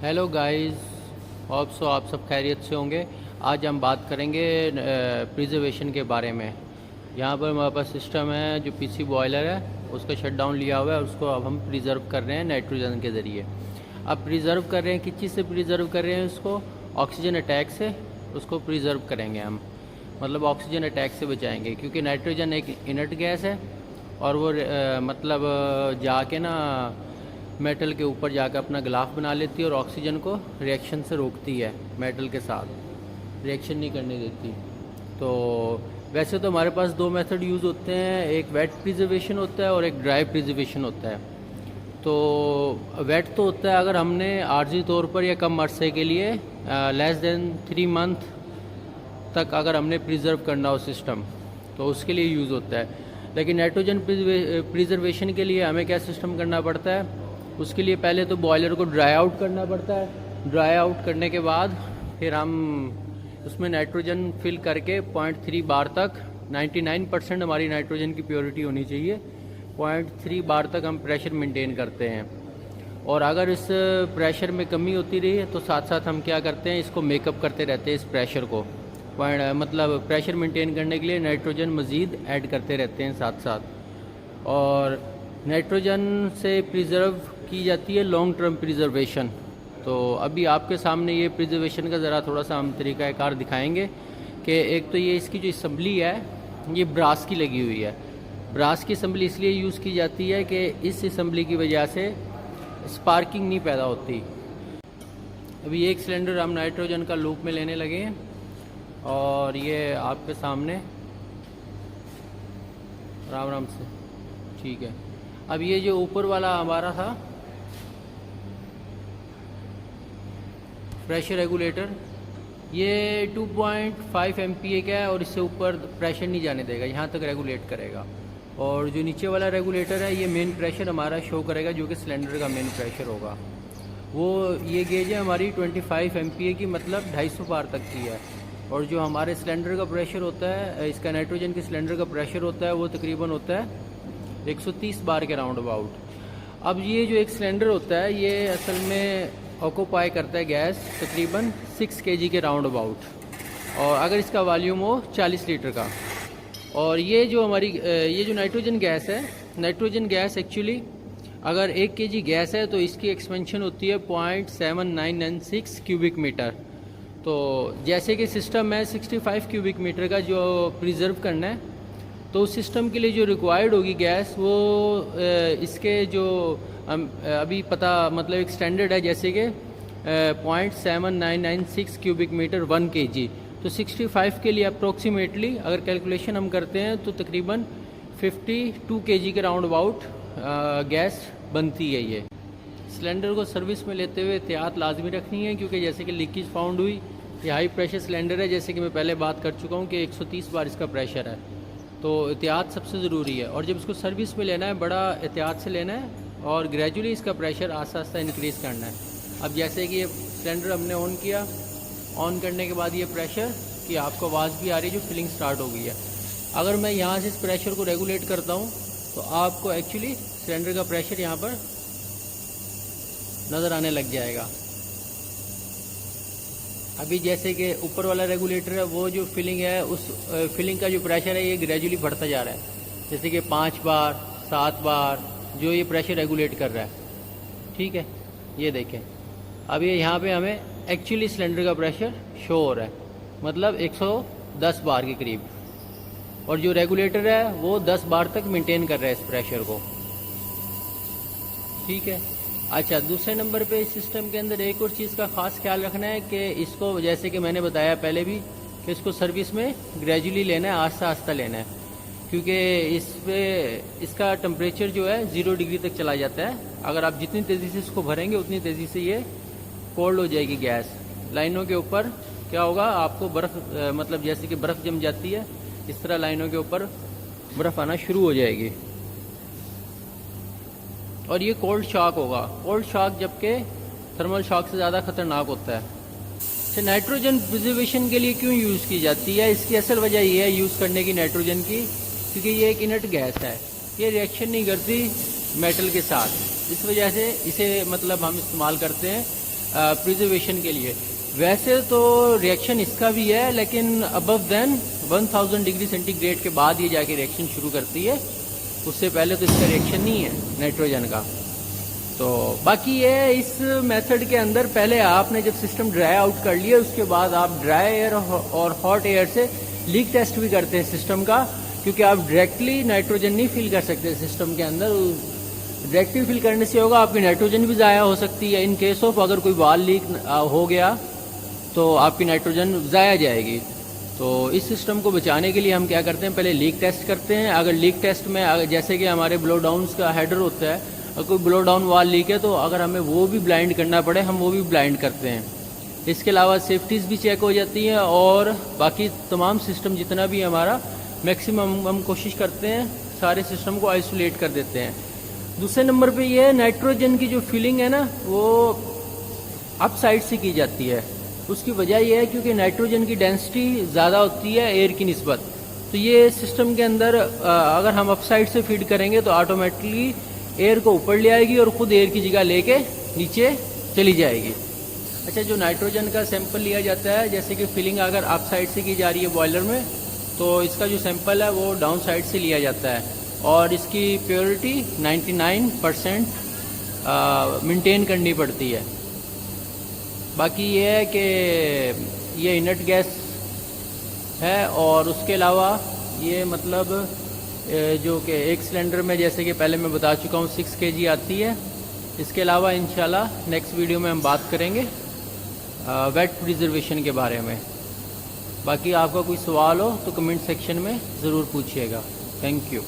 Hello guys, hope so आप सब खैरियत से होंगे। आज हम बात करेंगे प्रिजर्वेशन के बारे में। यहाँ पर हमारे पास सिस्टम है जो पीसी बॉयलर है, उसका शट डाउन लिया हुआ है और उसको अब हम प्रिजर्व कर रहे हैं नाइट्रोजन के ज़रिए। अब प्रिजर्व कर रहे हैं, किस चीज़ से प्रिजर्व कर रहे हैं उसको? ऑक्सीजन अटैक से उसको प्रिजर्व करेंगे हम, मतलब ऑक्सीजन अटैक से बचाएंगे, क्योंकि नाइट्रोजन एक इनर्ट गैस है और वो जाके ना मेटल के ऊपर जाकर अपना गिलाफ बना लेती है और ऑक्सीजन को रिएक्शन से रोकती है, मेटल के साथ रिएक्शन नहीं करने देती। तो वैसे तो हमारे पास दो मेथड यूज़ होते हैं, एक वेट प्रिजर्वेशन होता है और एक ड्राई प्रिजर्वेशन होता है। तो वेट तो होता है अगर हमने आर्जी तौर पर या कम अरसे के लिए लेस देन 3 मंथ तक अगर हमने प्रिजर्व करना हो सिस्टम, तो उसके लिए यूज़ होता है। लेकिन नाइट्रोजन प्रिजर्वेशन के लिए हमें क्या सिस्टम करना पड़ता है? उसके लिए पहले तो बॉयलर को ड्राई आउट करना पड़ता है। ड्राई आउट करने के बाद फिर हम उसमें नाइट्रोजन फिल करके 0.3 बार तक, 99% हमारी नाइट्रोजन की प्योरिटी होनी चाहिए, 0.3 बार तक हम प्रेशर मेंटेन करते हैं। और अगर इस प्रेशर में कमी होती रही है तो साथ साथ हम क्या करते हैं, इसको मेकअप करते रहते हैं, इस प्रेशर को मतलब प्रेशर मेंटेन करने के लिए नाइट्रोजन मज़ीद ऐड करते रहते हैं साथ साथ। और नाइट्रोजन से प्रिजर्व की जाती है लॉन्ग टर्म प्रिजर्वेशन। तो अभी आपके सामने ये प्रिजर्वेशन का ज़रा थोड़ा सा हम तरीक़ाकार दिखाएंगे कि एक तो ये इसकी जो असम्बली है ये ब्रास की लगी हुई है। ब्रास की असम्बली इसलिए यूज़ की जाती है कि इस असम्बली की वजह से स्पार्किंग नहीं पैदा होती। अभी एक सिलेंडर हम नाइट्रोजन का लूप में लेने लगे हैं और ये आपके सामने आराम आराम से, ठीक है। अब ये जो ऊपर वाला हमारा था प्रेशर रेगुलेटर, ये 2.5 MPa का है और इससे ऊपर प्रेशर नहीं जाने देगा, यहाँ तक रेगुलेट करेगा। और जो नीचे वाला रेगुलेटर है ये मेन प्रेशर हमारा शो करेगा, जो कि सिलेंडर का मेन प्रेशर होगा। वो ये गेज है हमारी 25 MPa की, मतलब 250 बार तक की है। और जो हमारे सिलेंडर का प्रेशर होता है, इसका नाइट्रोजन के सिलेंडर का प्रेशर होता है, वो तकरीबन होता है 130 बार के राउंड अबाउट। अब ये जो एक सिलेंडर होता है ये असल में ऑक्यूपाई करता है गैस तकरीबन 6 kg के राउंड अबाउट, और अगर इसका वॉल्यूम हो 40 लीटर का। और ये जो हमारी ये जो नाइट्रोजन गैस है, नाइट्रोजन गैस एक्चुअली अगर 1 kg गैस है तो इसकी एक्सपेंशन होती है 0.7996 क्यूबिक मीटर। तो जैसे कि सिस्टम है 65 क्यूबिक मीटर का जो प्रिजर्व करना है, तो उस सिस्टम के लिए जो रिक्वायर्ड होगी गैस वो इसके जो अभी पता मतलब एक स्टैंडर्ड है, जैसे कि 0.7996 क्यूबिक मीटर 1 kg। तो 65 के लिए अप्रोक्सीमेटली अगर कैलकुलेशन हम करते हैं तो तकरीबन 52 kg के राउंड अबाउट गैस बनती है। ये सिलेंडर को सर्विस में लेते हुए एहतियात लाजमी रखनी है, क्योंकि जैसे कि लीकेज फाउंड हुई, ये हाई प्रेशर सिलेंडर है, जैसे कि मैं पहले बात कर चुका हूँ कि 130 बार इसका प्रेशर है। तो एहतियात सबसे ज़रूरी है, और जब इसको सर्विस में लेना है बड़ा एहतियात से लेना है और ग्रेजुअली इसका प्रेशर आस्ता आस्ता इंक्रीज़ करना है। अब जैसे कि ये सिलेंडर हमने ऑन किया, ऑन करने के बाद ये प्रेशर की आपको आवाज़ भी आ रही है, जो फिलिंग स्टार्ट हो गई है। अगर मैं यहाँ से इस प्रेशर को रेगुलेट करता हूँ तो आपको एक्चुअली सिलेंडर का प्रेशर यहाँ पर नज़र आने लग जाएगा। अभी जैसे कि ऊपर वाला रेगुलेटर है, वो जो फिलिंग है उस फिलिंग का जो प्रेशर है ये ग्रेजुअली बढ़ता जा रहा है, जैसे कि 5 बार 7 बार जो ये प्रेशर रेगुलेट कर रहा है, ठीक है। ये देखें, अब ये यहाँ पे हमें एक्चुअली सिलेंडर का प्रेशर शो हो रहा है, मतलब 110 बार के करीब, और जो रेगुलेटर है वो 10 बार तक मेंटेन कर रहा है इस प्रेशर को, ठीक है। अच्छा, दूसरे नंबर पे इस सिस्टम के अंदर एक और चीज़ का ख़ास ख्याल रखना है कि इसको, जैसे कि मैंने बताया पहले भी, कि इसको सर्विस में ग्रेजुअली लेना है, आस्ता आस्ता लेना है, क्योंकि इस पे इसका टेम्परेचर जो है 0 डिग्री तक चला जाता है। अगर आप जितनी तेज़ी से इसको भरेंगे उतनी तेज़ी से ये कोल्ड हो जाएगी गैस। लाइनों के ऊपर क्या होगा, आपको बर्फ़ मतलब जैसे कि बर्फ़ जम जाती है, इस तरह लाइनों के ऊपर बर्फ़ आना शुरू हो जाएगी और ये कोल्ड शॉक होगा। कोल्ड शॉक जबकि थर्मल शॉक से ज़्यादा ख़तरनाक होता है। तो नाइट्रोजन प्रिजर्वेशन के लिए क्यों यूज़ की जाती है? इसकी असल वजह ये है यूज़ करने की नाइट्रोजन की, क्योंकि ये एक इनर्ट गैस है, ये रिएक्शन नहीं करती मेटल के साथ, इस वजह से इसे मतलब हम इस्तेमाल करते हैं प्रिजर्वेशन के लिए। वैसे तो रिएक्शन इसका भी है, लेकिन अबव देन 1000 डिग्री सेंटीग्रेड के बाद ये जाके रिएक्शन शुरू करती है, उससे पहले तो इसका रिएक्शन नहीं है नाइट्रोजन का। तो बाकी ये इस मेथड के अंदर पहले आपने जब सिस्टम ड्राई आउट कर लिया, उसके बाद आप ड्राई एयर और हॉट एयर से लीक टेस्ट भी करते हैं सिस्टम का, क्योंकि आप डायरेक्टली नाइट्रोजन नहीं फिल कर सकते सिस्टम के अंदर। डायरेक्टली फिल करने से होगा आपकी नाइट्रोजन भी ज़ाया हो सकती है। इन केस ऑफ अगर कोई वाल लीक हो गया तो आपकी नाइट्रोजन ज़ाया जाएगी। तो इस सिस्टम को बचाने के लिए हम क्या करते हैं, पहले लीक टेस्ट करते हैं। अगर लीक टेस्ट में जैसे कि हमारे ब्लो डाउन्स का हेडर होता है, अगर कोई ब्लो डाउन वाल लीक है तो अगर हमें वो भी ब्लाइंड करना पड़े हम वो भी ब्लाइंड करते हैं। इसके अलावा सेफ्टीज़ भी चेक हो जाती हैं और बाकी तमाम सिस्टम जितना भी हमारा मैक्सिमम हम कोशिश करते हैं सारे सिस्टम को आइसोलेट कर देते हैं। दूसरे नंबर पे ये है नाइट्रोजन की जो फिलिंग है ना, वो अप साइड से की जाती है। उसकी वजह यह है क्योंकि नाइट्रोजन की डेंसिटी ज़्यादा होती है एयर की निस्बत। तो ये सिस्टम के अंदर अगर हम अप साइड से फीड करेंगे तो ऑटोमेटिकली एयर को ऊपर ले आएगी और ख़ुद एयर की जगह लेके नीचे चली जाएगी। अच्छा, जो नाइट्रोजन का सैंपल लिया जाता है, जैसे कि फिलिंग अगर अप साइड से की जा रही है बॉयलर में, तो इसका जो सैंपल है वो डाउन साइड से लिया जाता है और इसकी प्योरिटी 99% मेंटेन करनी पड़ती है। बाकी ये है कि ये इनर्ट गैस है और उसके अलावा ये मतलब जो कि एक सिलेंडर में जैसे कि पहले मैं बता चुका हूँ 6 kg आती है। इसके अलावा इंशाल्लाह नेक्स्ट वीडियो में हम बात करेंगे वेट प्रिजर्वेशन के बारे में। बाकी आपका कोई सवाल हो तो कमेंट सेक्शन में ज़रूर पूछिएगा। Thank you.